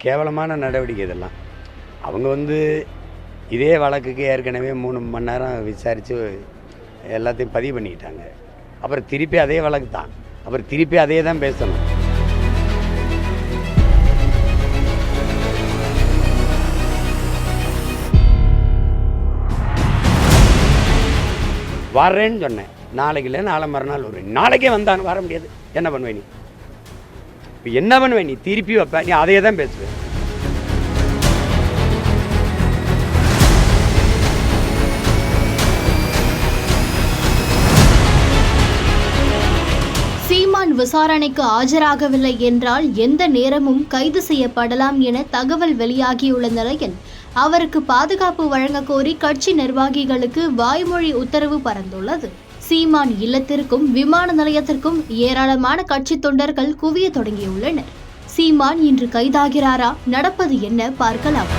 கேவலமான நடவடிக்கை இதெல்லாம். அவங்க இதே வழக்குக்கு ஏற்கனவே 3 மணி நேரம் விசாரித்து எல்லாத்தையும் பதிவு பண்ணிக்கிட்டாங்க. அப்புறம் திருப்பி அதே வழக்கு தான், அப்புறம் திருப்பி அதே தான் பேசணும். வரேன்னு சொன்னேன், நாளைக்கு இல்லை நாளை மறுநாள் வருவேன். நாளைக்கே வந்தான்னு வர முடியாது, என்ன பண்ணுவேன் நீ? இப்போ என்ன பண்ணுவேன் நீ? திருப்பி வைப்பேன், நீ அதையே தான் பேசுவேன். சீமான் விசாரணைக்கு ஆஜராகவில்லை என்றால் எந்த நேரமும் கைது செய்யப்படலாம் என தகவல் வெளியாகியுள்ள நிலையில் அவருக்கு பாதுகாப்பு வழங்க கோரி கட்சி நிர்வாகிகளுக்கு வாய்மொழி உத்தரவு பறந்துள்ளது. சீமான் இல்லத்திற்கும் விமான நிலையத்திற்கும் ஏராளமான கட்சி தொண்டர்கள் குவிய தொடங்கியுள்ளனர். சீமான் இன்று கைதாகிறாரா? நடப்பது என்ன பார்க்கலாம்.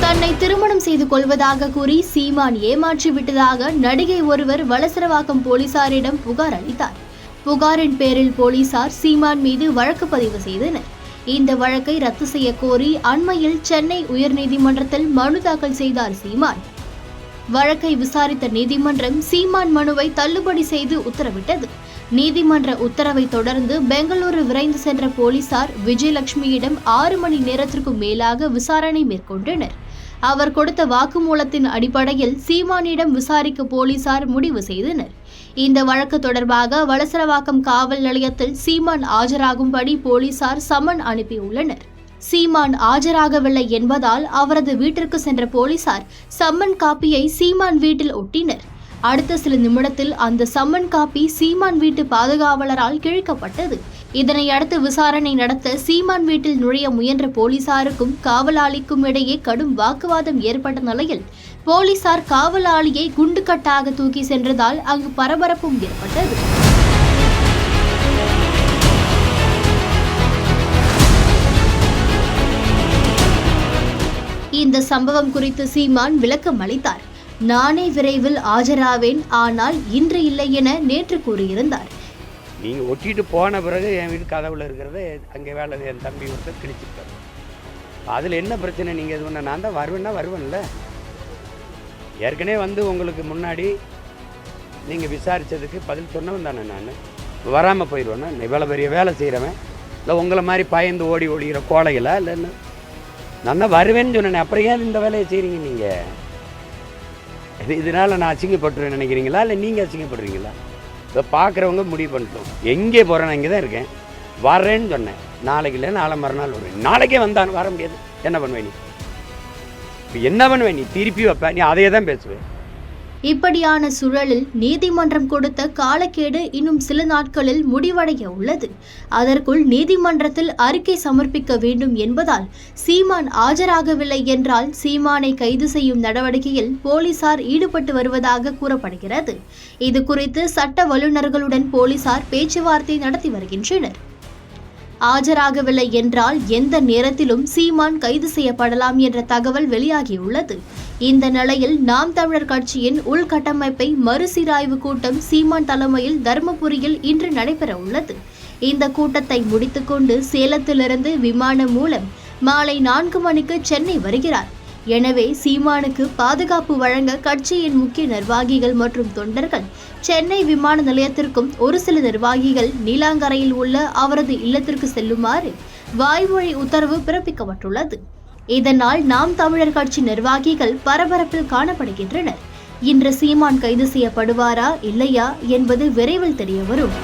தன்னை திருமணம் செய்து கொள்வதாக கூறி சீமான் ஏமாற்றி விட்டதாக நடிகை ஒருவர் வளசரவாக்கம் போலீசாரிடம் புகார் அளித்தார். புகாரின் பேரில் போலீசார் சீமான் மீது வழக்கு பதிவு செய்தனர். இந்த வழக்கை ரத்து செய்ய கோரி அண்மையில் சென்னை உயர்நீதிமன்றத்தில் மனு தாக்கல் செய்தார் சீமான். வழக்கை விசாரித்த நீதிமன்றம் சீமான் மனுவை தள்ளுபடி செய்து உத்தரவிட்டது. நீதிமன்ற உத்தரவை தொடர்ந்து பெங்களூரு விரைந்து சென்ற போலீசார் விஜயலட்சுமியிடம் 6 மணி நேரத்திற்கும் மேலாக விசாரணை மேற்கொண்டனர். அவர் கொடுத்த வாக்குமூலத்தின் அடிப்படையில் சீமானிடம் விசாரிக்க போலீசார் முடிவு செய்தனர். இந்த வழக்கு தொடர்பாக வளசரவாக்கம் காவல் நிலையத்தில் சீமான் ஆஜராகும்படி போலீசார் சம்மன் அனுப்பியுள்ளனர். சீமான் ஆஜராகவில்லை என்பதால் அவரது வீட்டிற்கு சென்ற போலீசார் சம்மன் காப்பியை சீமான் வீட்டில் ஒட்டினர். அடுத்த சில நிமிடத்தில் அந்த சம்மன் காப்பி சீமான் வீட்டு பாதுகாவலரால் கிழிக்கப்பட்டது. இதனை அடுத்து விசாரணை நடத்த சீமான் வீட்டில் நுழைய முயன்ற போலீசாருக்கும் காவலாளிக்கும் இடையே கடும் வாக்குவாதம் ஏற்பட்ட நிலையில் போலீசார் காவலாளியை குண்டுக்கட்டாக தூக்கி சென்றதால் அங்கு பரபரப்பும் ஏற்பட்டது. இந்த சம்பவம் குறித்து சீமான் விளக்கம் அளித்தார். நானே விரைவில் ஆஜராவேன், ஆனால் இன்று இல்லை என நேற்று கூறியிருந்தார். நீங்கள் ஒட்டிட்டு போன பிறகு என் வீட்டு கதவுல இருக்கிறத அங்கே வேலை என் தம்பி ஒருத்தர் கிழிச்சிருக்காரு. அதில் என்ன பிரச்சனை? நீங்கள் இது பண்ண நான் தான் வருவேன்னா வருவேன்ல. ஏற்கனவே உங்களுக்கு முன்னாடி நீங்கள் விசாரித்ததுக்கு பதில் சொன்னவன் தானே. நான் வராமல் போயிடுவேன்னா இவ்வளோ பெரிய வேலை செய்கிறவன் இல்லை உங்களை மாதிரி பயந்து ஓடி ஓடிக்கிற கோழைகளா? இல்லை என்ன நான் தான் வருவேன்னு சொன்னேன். அப்புறம் ஏன் இந்த வேலையை செய்கிறீங்க நீங்கள்? இதனால் நான் அசிங்கப்பட்டுருவேன் நினைக்கிறீங்களா? இல்லை நீங்கள் அசிங்கப்படுறீங்களா? இப்போ பார்க்குறவங்க முடிவு பண்ணிட்டோம். எங்கே போகிறேன், இங்கே தான் இருக்கேன். வரேன்னு சொன்னேன், நாளைக்கு இல்லை நாளை மறுநாள் வருவேன். நாளைக்கே வந்தான்னு வர முடியாது, என்ன பண்ணுவேன் நீ? இப்போ என்ன பண்ணுவேன் நீ? திருப்பி வைப்பேன், நீ அதையே தான் பேசுவேன். இப்படியான சூழலில் நீதிமன்றம் கொடுத்த காலக்கெடு இன்னும் சில நாட்களில் முடிவடைய உள்ளது. அதற்குள் நீதிமன்றத்தில் அறிக்கை சமர்ப்பிக்க வேண்டும் என்பதால் சீமான் ஆஜராகவில்லை என்றால் சீமானை கைது செய்யும் நடவடிக்கையில் போலீசார் ஈடுபட்டு வருவதாக கூறப்படுகிறது. இது குறித்து சட்ட வல்லுநர்களுடன் போலீசார் பேச்சுவார்த்தை நடத்தி வருகின்றனர். ஆஜராகவில்லை என்றால் எந்த நேரத்திலும் சீமான் கைது செய்யப்படலாம் என்ற தகவல் வெளியாகியுள்ளது. இந்த நிலையில் நாம் தமிழர் கட்சியின் உள்கட்டமைப்பை மறுசீராய்வு கூட்டம் சீமான் தலைமையில் தர்மபுரியில் இன்று நடைபெற உள்ளது. இந்த கூட்டத்தை முடித்துக்கொண்டு சேலத்திலிருந்து விமானம் மூலம் மாலை 4 மணிக்கு சென்னை வருகிறார். எனவே சீமானுக்கு பாதுகாப்பு வழங்க கட்சியின் முக்கிய நிர்வாகிகள் மற்றும் தொண்டர்கள் சென்னை விமான நிலையத்திற்கும் ஒரு சில நிர்வாகிகள் நீலாங்கரையில் உள்ள அவரது இல்லத்திற்கு செல்லுமாறு வாய்மொழி உத்தரவு பிறப்பிக்கப்பட்டுள்ளது. இதனால் நாம் தமிழர் கட்சி நிர்வாகிகள் பரபரப்பில் காணப்படுகின்றனர். இன்று சீமான் கைது செய்யப்படுவாரா இல்லையா என்பது விரைவில் தெரியவரும்.